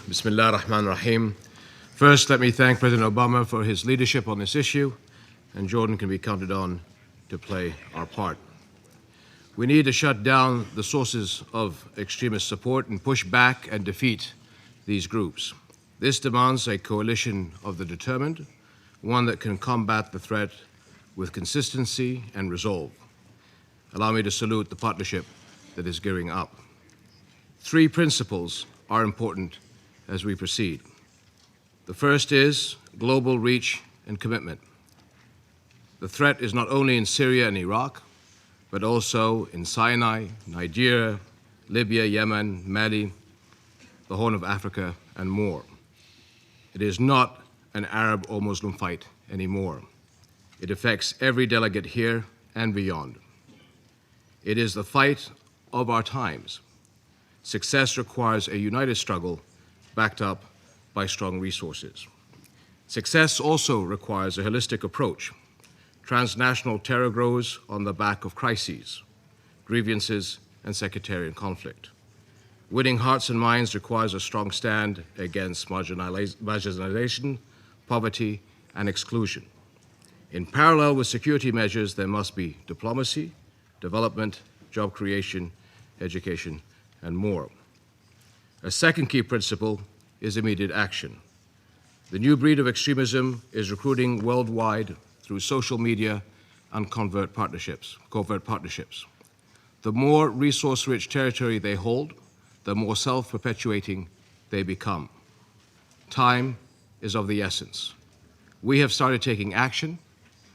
Bismillah ar-Rahman ar-Rahim. First, let me thank President Obama for his leadership on this issue, and Jordan can be counted on to play our part. We need to shut down the sources of extremist support and push back and defeat these groups. This demands a coalition of the determined, one that can combat the threat with consistency and resolve. Allow me to salute the partnership that is gearing up. Three principles are important as we proceed. The first is global reach and commitment. The threat is not only in Syria and Iraq, but also in Sinai, Nigeria, Libya, Yemen, Mali, the Horn of Africa, and more. It is not an Arab or Muslim fight anymore. It affects every delegate here and beyond. It is the fight of our times. Success requires a united struggle backed up by strong resources. Success also requires a holistic approach. Transnational terror grows on the back of crises, grievances, and sectarian conflict. Winning hearts and minds requires a strong stand against marginalization, poverty, and exclusion. In parallel with security measures, there must be diplomacy, development, job creation, education, and more. A second key principle is immediate action. The new breed of extremism is recruiting worldwide through social media and covert partnerships. The more resource-rich territory they hold, the more self-perpetuating they become. Time is of the essence. We have started taking action,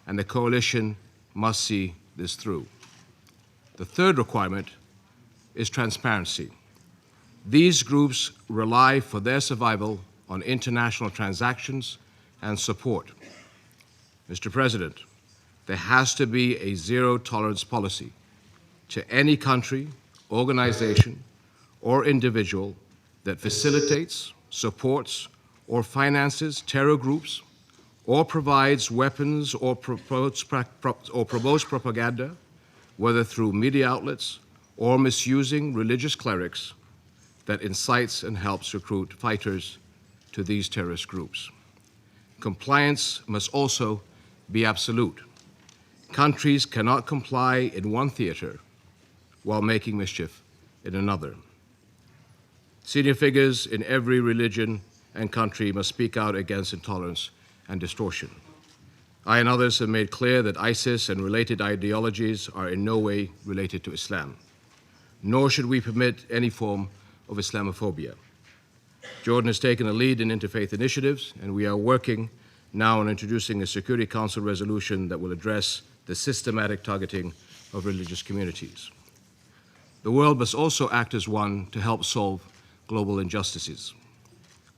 and the coalition must see this through. The third requirement is transparency. These groups rely for their survival on international transactions and support. Mr. President, there has to be a zero-tolerance policy to any country, organization, or individual that facilitates, supports, or finances terror groups, or provides weapons or promotes propaganda, whether through media outlets or misusing religious clerics, that incites and helps recruit fighters to these terrorist groups. Compliance must also be absolute. Countries cannot comply in one theater while making mischief in another. Senior figures in every religion and country must speak out against intolerance and distortion. I and others have made clear that ISIS and related ideologies are in no way related to Islam, nor should we permit any form of Islamophobia. Jordan has taken a lead in interfaith initiatives, and we are working now on introducing a Security Council resolution that will address the systematic targeting of religious communities. The world must also act as one to help solve global injustices.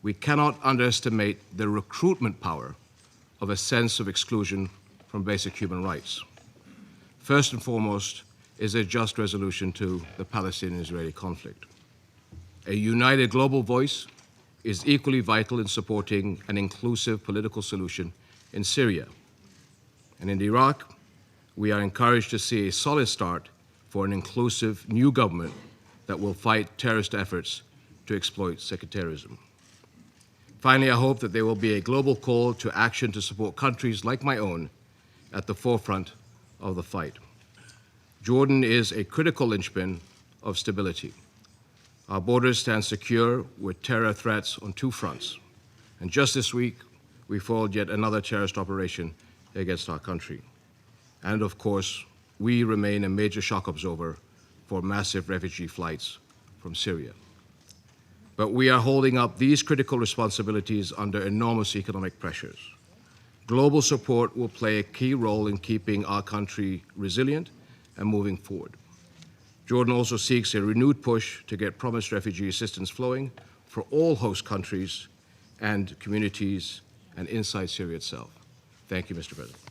We cannot underestimate the recruitment power of a sense of exclusion from basic human rights. First and foremost is a just resolution to the Palestinian-Israeli conflict. A united global voice is equally vital in supporting an inclusive political solution in Syria. And in Iraq, we are encouraged to see a solid start for an inclusive new government that will fight terrorist efforts to exploit sectarianism. Finally, I hope that there will be a global call to action to support countries like my own at the forefront of the fight. Jordan is a critical linchpin of stability. Our borders stand secure with terror threats on two fronts. And just this week, we foiled yet another terrorist operation against our country. And of course, we remain a major shock absorber for massive refugee flights from Syria. But we are holding up these critical responsibilities under enormous economic pressures. Global support will play a key role in keeping our country resilient and moving forward. Jordan also seeks a renewed push to get promised refugee assistance flowing for all host countries and communities and inside Syria itself. Thank you, Mr. President.